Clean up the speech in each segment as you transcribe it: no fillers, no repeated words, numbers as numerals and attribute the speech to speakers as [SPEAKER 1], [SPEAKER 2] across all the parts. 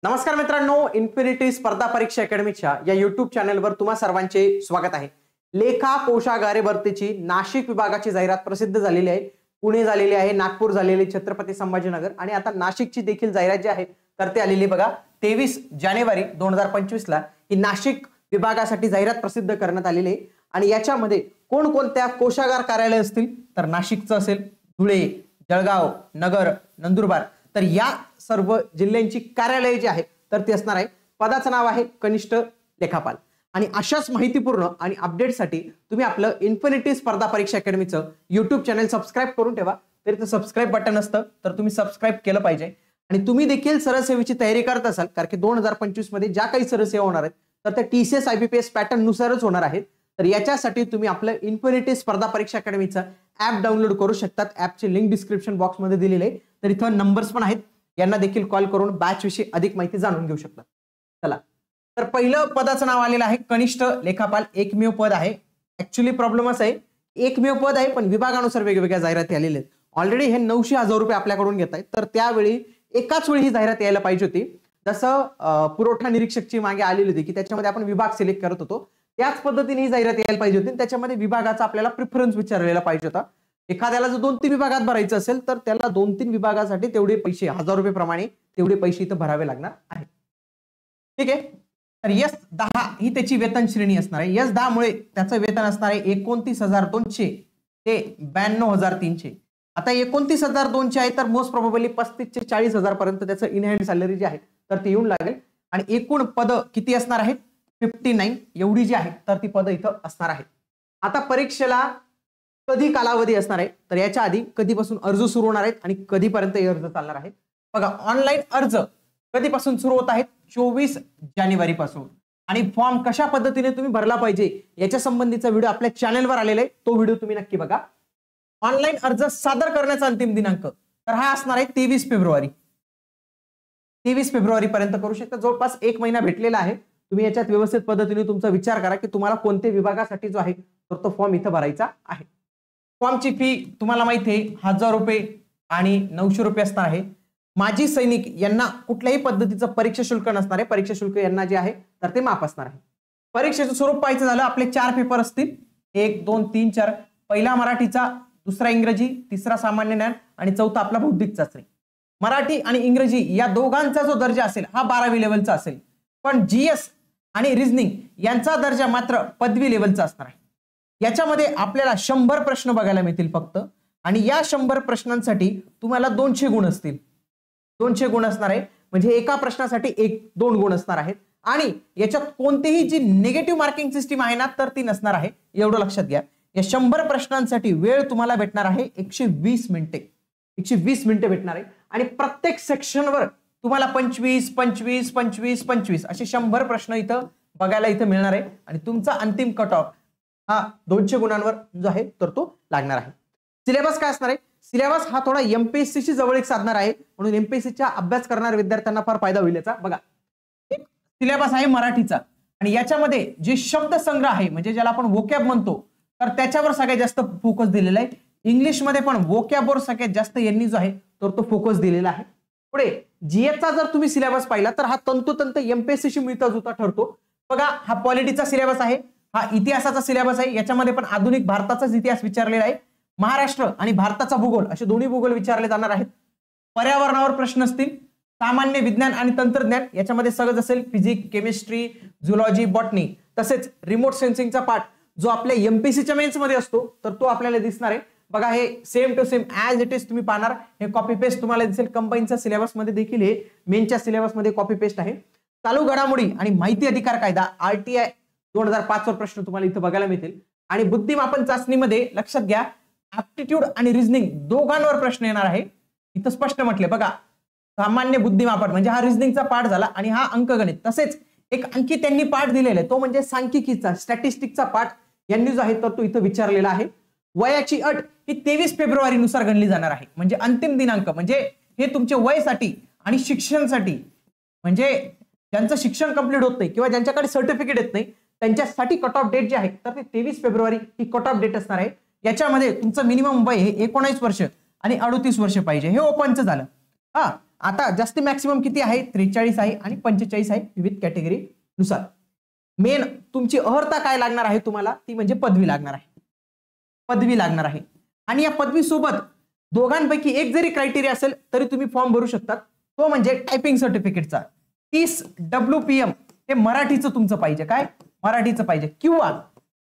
[SPEAKER 1] नमस्कार मित्रांनो, इन्फिनिटी स्पर्धा परीक्षा अकॅडमीच्या या युट्यूब चॅनलवर तुम्हा सर्वांचे स्वागत आहे। लेखा कोषागार भरतीची नाशिक विभागाची जाहिरात प्रसिद्ध झालेली आहे। पुणे झालेली आहे, नागपूर झालेली, छत्रपती संभाजीनगर आणि आता नाशिकची देखील जाहिरात जी आहे तर ते आलेली बघा 23 जानेवारी 2025 ला ही नाशिक विभागासाठी जाहिरात प्रसिद्ध करण्यात आलेली आहे। आणि याच्यामध्ये कोणकोणत्या कोषागार कार्यालय असतील तर नाशिकचं असेल, धुळे, जळगाव, नगर, नंदुरबार, तर या सर्व जिल्ह्यांची कार्यालय जी आहे तर ते असणार आहे। पदाचं नाव आहे कनिष्ठ लेखापाल। आणि अशाच माहितीपूर्ण आणि अपडेटसाठी तुम्ही आपलं इन्फिनिटी स्पर्धा परीक्षा अकॅडमीचं YouTube चॅनल सबस्क्राइब करून ठेवा। तर इथे सबस्क्राइब बटन असतं तर तुम्ही सबस्क्राइब केलं पाहिजे। आणि तुम्ही देखील सरसेवेची तयारी करत असाल कारण की 2025 मध्ये ज्या काही सरसेवा होणार आहेत तर त्या TCS IBPS पॅटर्न नुसारच होणार आहेत। तर याच्यासाठी तुम्ही आपलं इन्फिनिटी स्पर्धा परीक्षा अकॅडमीचं ॲप डाउनलोड करू शकतात। ॲपची लिंक डिस्क्रिप्शन बॉक्स मध्ये दिलेली आहे। तर इथं नंबर्स पण आहेत, यांना देखील कॉल करून बॅच विषयी अधिक माहिती जाणून घेऊ शकता। चला, तर पहिलं पदाचं नाव आलेलं आहे कनिष्ठ लेखापाल। एकमेव पद आहे। ऍक्च्युअली प्रॉब्लेम असा आहे, एकमेव पद आहे पण विभागानुसार वेगवेगळ्या जाहिराती आलेल्या आहेत। ऑलरेडी हे 900,000 रुपये आपल्याकडून घेत आहेत, तर त्यावेळी एकाच वेळी ही जाहिरात यायला पाहिजे होती। जसं पुरवठा निरीक्षकची मागे आलेली होती की त्याच्यामध्ये आपण विभाग सिलेक्ट करत होतो, त्याच पद्धतीने ही जाहिरात यायला पाहिजे होती। त्याच्यामध्ये विभागाचा आपल्याला प्रिफरन्स विचारलेला पाहिजे होता। एखाद्याला जर 2-3 विभागात भरायचं असेल तर त्याला 2-3 विभागासाठी तेवढे पैसे 1000 रुपये प्रमाणे तेवढे पैसे इथं भरावे लागणार आहेत। ठीक आहे, तर S10 ही त्याची वेतन श्रेणी असणार आहे। S10 मुळे त्याचं वेतन असणार आहे 29,200 ते 92,300। आता 29,200 आहे तर मोस्ट प्रोबेबली 35 ते 40,000 पर्यंत त्याचं इन हँड सॅलरी जी आहे तर ती येऊन लागेल। आणि एकूण पद किती असणार आहेत 59 एवढी जी आहे तर ती पद इथं असणार आहे। आता परीक्षेला कधी कालावधी असणार आहे तर याच्या आधी कधीपासून अर्ज सुरू होणार आहेत आणि कधीपर्यंत हे अर्ज चालणार आहेत बघा। ऑनलाईन अर्ज कधीपासून सुरू होत आहेत 24 जानेवारी पासून। आणि फॉर्म कशा पद्धतीने तुम्ही भरला पाहिजे याच्या संबंधीचा व्हिडिओ आपल्या चॅनलवर आलेला आहे, तो व्हिडिओ तुम्ही नक्की बघा। ऑनलाईन अर्ज सादर करण्याचा अंतिम दिनांक तर हा असणार आहे 23 फेब्रुवारी। 23 फेब्रुवारी पर्यंत करू शकता। जवळपास 1 महिना भेटलेला आहे। तुम्ही याच्यात व्यवस्थित पद्धतीने तुमचा विचार करा की तुम्हाला कोणत्या विभागासाठी जो आहे तर तो फॉर्म इथं भरायचा आहे। फॉर्मची फी तुम्हाला माहिती आहे 1000 रुपये आणि 900 रुपये असणार आहे। माजी सैनिक यांना कुठल्याही पद्धतीचं परीक्षा शुल्क नसणार आहे। परीक्षा शुल्क यांना जे आहे तर ते माफ असणार आहे। परीक्षेचं स्वरूप पाहायचं झालं आपले 4 पेपर असतील, 1, 2, 3, 4। पहिला मराठीचा, दुसरा इंग्रजी, तिसरा सामान्य ज्ञान आणि चौथा आपला बौद्धिक चाचणी। मराठी आणि इंग्रजी या दोघांचा जो दर्जा असेल हा 12वी लेवलचा असेल, पण GS आणि रिझनिंग यांचा दर्जा मात्र पदवी लेवलचा असणार आहे। याच्यामध्ये आपल्याला 100 प्रश्न बघायला मिळतील फक्त। आणि या 100 प्रश्नांसाठी तुम्हाला 200 गुण असतील। 200 गुण असणार आहे म्हणजे एका प्रश्नासाठी 1-2 गुण असणार आहेत। आणि याच्यात कोणतीही जी निगेटिव्ह मार्किंग सिस्टीम आहे ना तर ती नसणार आहे, एवढं लक्षात घ्या। या 100 प्रश्नांसाठी वेळ तुम्हाला भेटणार आहे 120 मिनिटे। 120 मिनिटे भेटणार आहे आणि प्रत्येक सेक्शनवर तुम्हाला 25, 25, 25, 25 असे 100 प्रश्न इथं बघायला इथं मिळणार आहे। आणि तुमचा अंतिम कट ऑफ हा 200 गुणांवर जो आहे तर तो लागणार आहे। सिलेबस काय असणार आहे, सिलेबस हा थोडा MPSC शी जवळीक साधणार आहे, म्हणून MPSCचा अभ्यास करणाऱ्या विद्यार्थ्यांना फार फायदा होईल याचा। बघा, एक सिलेबस आहे मराठीचा आणि याच्यामध्ये जे शब्द संग्रह आहे म्हणजे ज्याला आपण वोकॅब म्हणतो तर त्याच्यावर सगळ्यात जास्त फोकस दिलेला आहे। इंग्लिश मध्ये पण वोकॅबवर सगळ्यात जास्त यांनी जो आहे तर तो फोकस दिलेला आहे। पुढे GS जर तुम्ही सिलेबस पाहिला तर हा तंतोतंत MPSC शी मिळता जुळता ठरतो। बघा, हा पॉलिटीचा सिलेबस आहे, हा इतिहासाचा सिलेबस आहे। याच्यामध्ये पण आधुनिक भारताचाच इतिहास विचारलेला आहे। महाराष्ट्र आणि भारताचा भूगोल असे दोन्ही भूगोल विचारले जाणार आहेत। पर्यावरणावर प्रश्न असतील, सामान्य विज्ञान आणि तंत्रज्ञान याच्यामध्ये सहज असेल, फिजिक्स, केमिस्ट्री, झुलॉजी, बॉटनी। तसेच रिमोट सेन्सिंगचा पार्ट जो आपल्या MPSCच्या मेन्स मध्ये असतो तर तो आपल्याला दिसणार आहे। बघा, हे same to same as it is तुम्ही पाहणार, हे कॉपी पेस्ट तुम्हाला दिसेल। कंबाईनच्या सिलेबस मध्ये देखील हे मेनच्या सिलेबस मध्ये कॉपी पेस्ट आहे। चालू घडामोडी आणि माहिती अधिकार कायदा RTI 2005 वर प्रश्न तुम्हाला इथं बघायला मिळतील। आणि बुद्धिमापन चाचणीमध्ये लक्षात घ्या ऍप्टिट्यूड आणि रिझनिंग दोघांवर प्रश्न येणार आहे। इथं स्पष्ट म्हटले बघा, सामान्य बुद्धिमापन म्हणजे हा रिझनिंगचा पार्ट झाला आणि हा अंकगणित। तसेच एक आणखी त्यांनी पार्ट दिलेला आहे तो म्हणजे सांख्यिकीचा, स्टॅटिस्टिकचा पार्ट यांनी जो आहे तर तो इथं विचारलेला आहे। वयाची अट ही 23 फेब्रुवारी नुसार गणली जाणार आहे, म्हणजे अंतिम दिनांक म्हणजे हे तुमचे वयासाठी आणि शिक्षणासाठी, म्हणजे ज्यांचं शिक्षण कंप्लीट होत नाही किंवा ज्यांच्याकडे सर्टिफिकेट येत नाही त्यांच्यासाठी कट ऑफ डेट जे आहे तर ते 23 फेब्रुवारी ही कट ऑफ डेट असणार आहे। याच्यामध्ये तुमचं मिनिमम वय हे 19 वर्ष आणि 38 वर्ष पाहिजे, हे ओपनचं झालं। हा, आता जास्ती मॅक्सिमम किती आहे 43 आहे आणि 45 आहे विविध कॅटेगरी नुसार. मेन तुमची अर्हता काय लागणार आहे तुम्हाला, ती म्हणजे पदवी लागणार आहे. पदवी लागणार आहे आणि या पदवी सोबत दोघांपैकी एक जरी क्रायटेरिया असेल तरी तुम्ही फॉर्म भरू शकतात. तो म्हणजे टायपिंग सर्टिफिकेटचा 30 WPM हे मराठीचं तुमचं पाहिजे. काय मराठीचं पाहिजे किंवा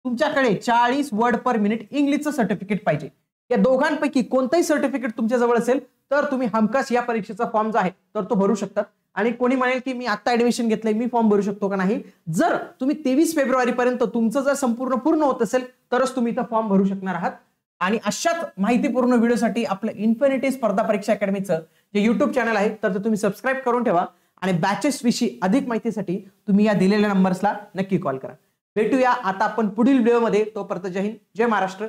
[SPEAKER 1] तुमच्याकडे 40 वर्ड पर मिनिट इंग्लिशचं सर्टिफिकेट पाहिजे. या दोघांपैकी कोणतंही सर्टिफिकेट तुमच्या जवळ असेल तर तुम्ही हमखास या परीक्षेचा फॉर्म जो आहे तर तो भरू शकतात. आणि कोणी म्हणेल की मी आता ऍडमिशन घेतलंय मी फॉर्म भरू शकतो का नाही, जर तुम्ही 23 फेब्रुवारी पर्यंत तुमचं जर पूर्ण होत असेल तरच तुम्ही इथं फॉर्म भरू शकणार आहात. आणि अशाच माहितीपूर्ण व्हिडिओसाठी आपलं इन्फिनिटी स्पर्धा परीक्षा अकॅडमीचं जे युट्यूब चॅनल आहे तर ते तुम्ही सबस्क्राईब करून ठेवा. आणि बॅचेस विषयी अधिक माहितीसाठी तुम्ही या दिलेल्या नंबर्सला नक्की कॉल करा. भेटूया आता आपण पुढील व्हिडिओमध्ये. तोपर्यंत जय हिंद, जय महाराष्ट्र.